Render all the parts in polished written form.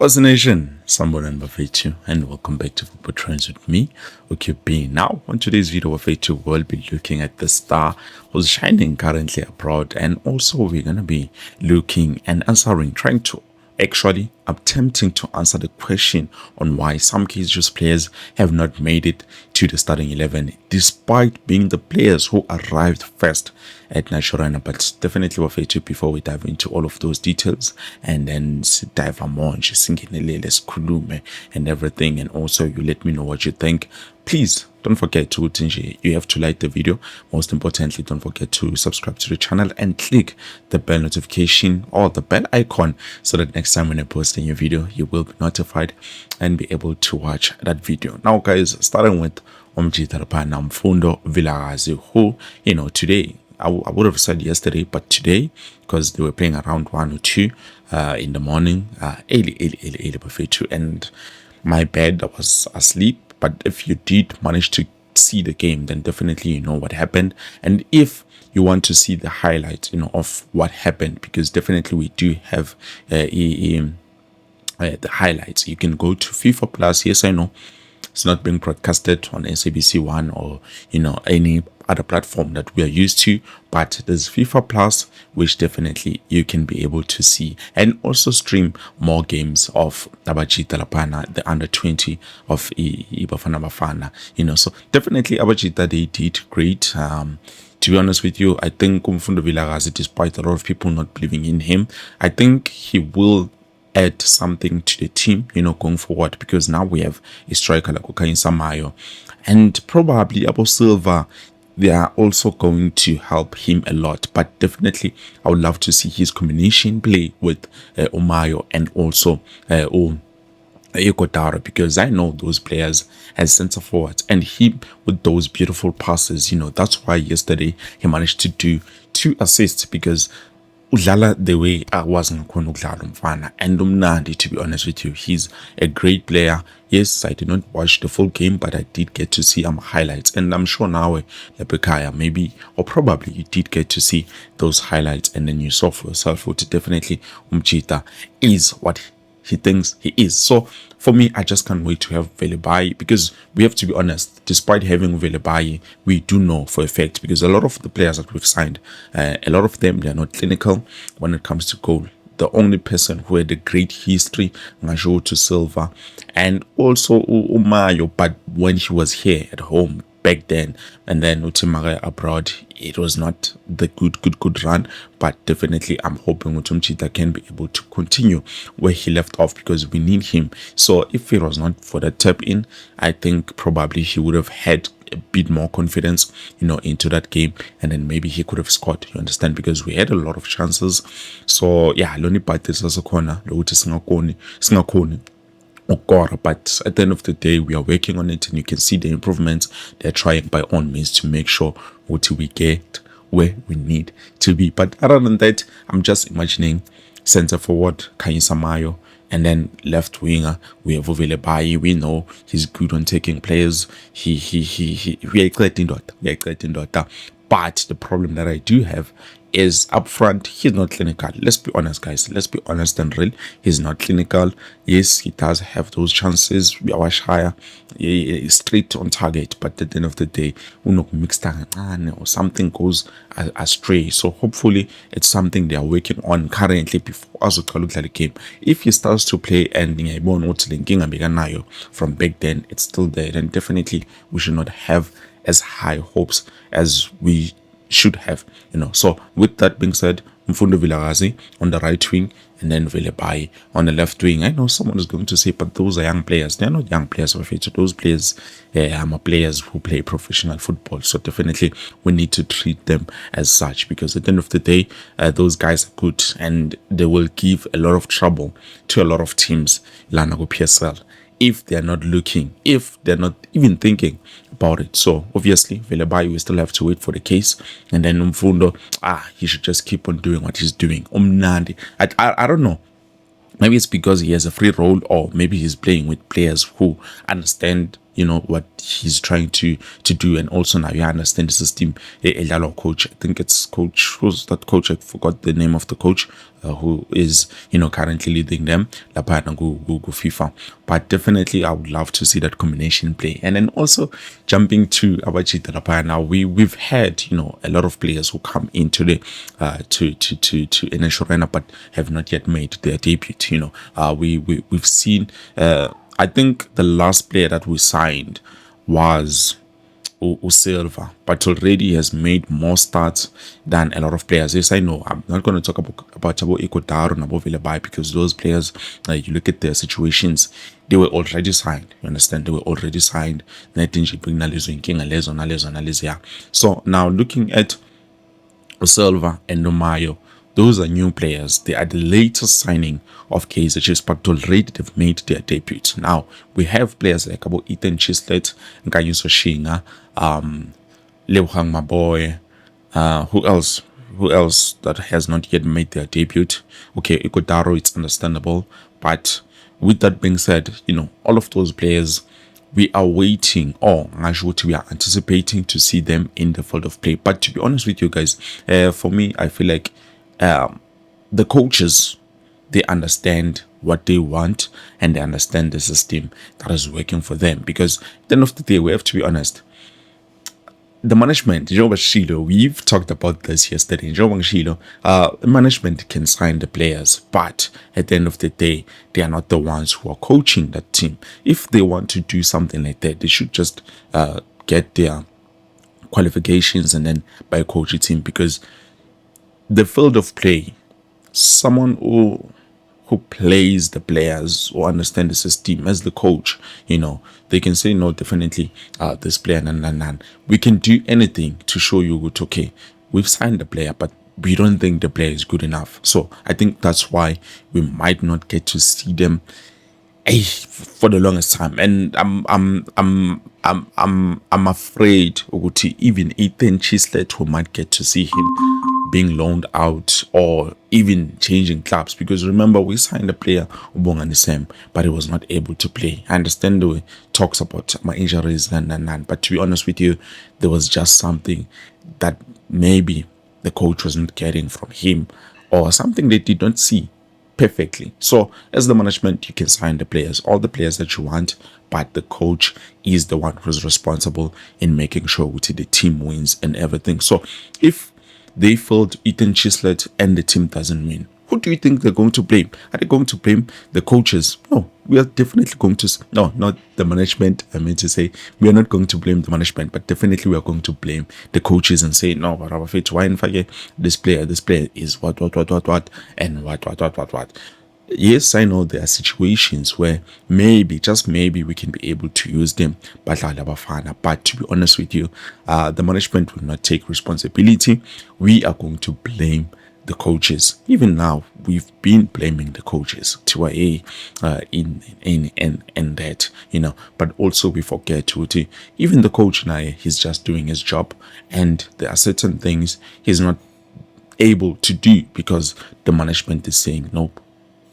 What's the nation? Someone Bafetu, and welcome back to Football Trends with me, OQB. Now, on today's video, Bafetu will be looking at the star who's shining currently abroad, and also we're gonna be looking and answering, trying to actually attempting to answer the question on why some Kaizer players have not made it to the starting 11 despite being the players who arrived first at Nashorana. But definitely Wafetu, before we dive into all of those details and then dive more and kulume and everything, and also you let me know what you think, please don't forget to you have to like the video. Most importantly, don't forget to subscribe to the channel and click the bell notification or the bell icon so that next time when I post a new video, you will be notified and be able to watch that video. Now guys, starting with Mfundo Vilakazi, who, today, I would have said yesterday, but today, because they were playing around 1 or 2 in the morning, early buffet, and my bed, I was asleep. But if you did manage to see the game, then definitely you know what happened. And if you want to see the highlights, of what happened, because definitely we do have the highlights, you can go to FIFA Plus. Yes, I know it's not being broadcasted on SABC One or any other platform that we are used to, but there's FIFA Plus, which definitely you can be able to see and also stream more games of Abajita Lapana, the under 20 of Ibafana Bafana. So definitely Abajita, they did great. To be honest with you, I think Mfundo Vilakazi, despite a lot of people not believing in him, I think he will add something to the team, going forward, because now we have a striker like Kaizer Mayo, and probably Abo Silva. They are also going to help him a lot, but definitely I would love to see his combination play with Omayo and also Ekodaro, because I know those players as centre forwards, and he with those beautiful passes, that's why yesterday he managed to do 2 assists, because udlala the way I wasn't going to udlala umfana, and umnandi, to be honest with you. He's a great player. Yes, I did not watch the full game, but I did get to see highlights, and I'm sure now Lepekaya maybe or probably you did get to see those highlights, and then you saw for yourself what definitely Umchita is what he thinks he is. So for me, I just can't wait to have Velebai, because we have to be honest, despite having Velebai, we do know for a fact, because a lot of the players that we've signed, a lot of them, they are not clinical when it comes to goal. The only person who had a great history, Ngajo to Silva, and also Umayo, but when he was here at home back then, and then Utimare abroad, it was not the good run, but definitely I'm hoping Utumchita can be able to continue where he left off, because we need him. So if it was not for the tap in, I think probably he would have had a bit more confidence, into that game, and then maybe he could have scored, you understand, because we had a lot of chances. So yeah, loni part is also corner, singakoni. But at the end of the day, we are working on it, and you can see the improvements. They're trying by all means to make sure what we get where we need to be. But other than that, I'm just imagining center forward Kaizer Mayo, and then left winger we have Velebai. We know he's good on taking players. We are exciting daughter. But the problem that I do have is up front, he's not clinical. Let's be honest, guys. Let's be honest and real. He's not clinical. Yes, he does have those chances. We are higher, straight on target. But at the end of the day, mixed or something goes astray. So hopefully, it's something they are working on currently before us to look like the game. If he starts to play and from back then, it's still there. Then definitely we should not have as high hopes as we should have, So with that being said, Mfundo Vilakazi on the right wing, and then Velebai on the left wing. I know someone is going to say, but those are young players. They're not young players of it. Those players are players who play professional football. So definitely we need to treat them as such, because at the end of the day, those guys are good, and they will give a lot of trouble to a lot of teams. Lanago PSL. If they're not looking, if they're not even thinking about it. So obviously Velebai, we still have to wait for the case, and then Mfundo, he should just keep on doing what he's doing. Umnandi, I don't know, maybe it's because he has a free role, or maybe he's playing with players who understand what he's trying to do, and also now you understand the system. Elalo coach, I think it's coach, who's that coach? I forgot the name of the coach, who is currently leading them lapha go FIFA. But definitely I would love to see that combination play. And then also jumping to Abachita lapha, now we've had a lot of players who come into the to Eneshorena but have not yet made their debut. We've seen, I think the last player that we signed was Silva, but already has made more starts than a lot of players. Yes, I know. I'm not going to talk about Chabo Ekodaro and Abo Velebai, because those players, you look at their situations, they were already signed. You understand? They were already signed. So now looking at Silva and Nomayo, those are new players. They are the latest signing of Kaizer Chiefs, but already they've made their debut. Now we have players like Ethan Chislet, Nkanyuso Shinga, Leuhang Maboy, who else? Who else that has not yet made their debut? Okay, Ikodaro, it's understandable. But with that being said, all of those players, we are waiting, or we are anticipating to see them in the field of play. But to be honest with you guys, for me, I feel like the coaches, they understand what they want and they understand the system that is working for them. Because at the end of the day, we have to be honest. The management, Shilo, we've talked about this yesterday. Shilo, management can sign the players, but at the end of the day, they are not the ones who are coaching that team. If they want to do something like that, they should just get their qualifications and then buy a coaching team. Because the field of play, someone who plays the players or understand the system as the coach, they can say, no, definitely this player, we can do anything to show you good. Okay, we've signed the player, but we don't think the player is good enough. So I think that's why we might not get to see them for the longest time. And I'm afraid Uguti, even Ethan Chislet, we might get to see him being loaned out or even changing clubs. Because remember, we signed a player Ubongani Sam, but he was not able to play. I understand the talks about my injuries but to be honest with you, there was just something that maybe the coach wasn't getting from him, or something they did not see perfectly. So as the management, you can sign the players, all the players that you want, but the coach is the one who's responsible in making sure the team wins and everything. So if they failed Ethan Chislet and the team doesn't win, who do you think they're going to blame? Are they going to blame the coaches? No, we are definitely going to, no, not the management. I mean to say, we are not going to blame the management, but definitely we are going to blame the coaches and say, no, why in fact this player is what, and what. Yes, I know there are situations where maybe, just maybe, we can be able to use them, but to be honest with you, the management will not take responsibility. We are going to blame the coaches. Even now, we've been blaming the coaches to in that, but also we forget to even the coach now, he's just doing his job, and there are certain things he's not able to do because the management is saying nope,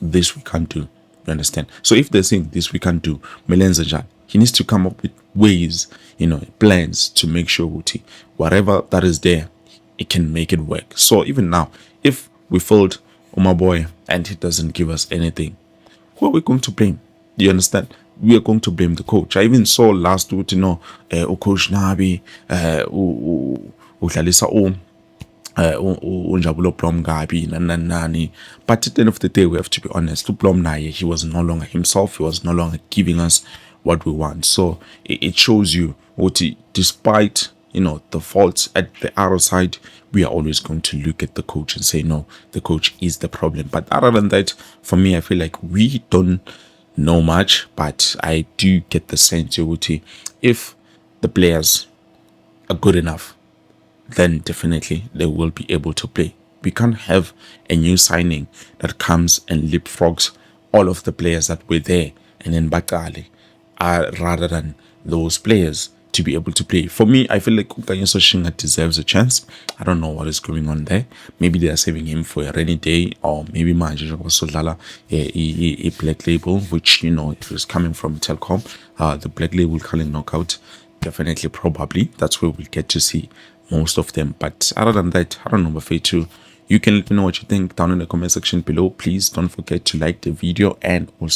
this we can't do. You understand? So if they're saying this we can't do, Melenzajan, he needs to come up with ways, plans to make sure whatever that is there, it can make it work. So even now, if we failed Boy and he doesn't give us anything, who are we going to blame? Do you understand? We are going to blame the coach. I even saw last week, Coach Nabi, Unjabulo Plum Gabi, Nani. But at the end of the day, we have to be honest. Plum Naye, he was no longer himself. He was no longer giving us what we want. So it shows you what, despite the faults at the other side, we are always going to look at the coach and say, no, the coach is the problem. But other than that, for me, I feel like we don't know much, but I do get the sense, if the players are good enough, then definitely they will be able to play. We can't have a new signing that comes and leapfrogs all of the players that were there and then Bakali, rather than those players to be able to play. For me, I feel like Kaizer Shinga deserves a chance. I don't know what is going on there. Maybe they are saving him for a rainy day, or maybe manje also Lala a black label, which if it's coming from Telkom, the black label calling knockout, definitely probably that's where we'll get to see most of them. But other than that, I don't know, Bafethu. You can let me know what you think down in the comment section below. Please don't forget to like the video and also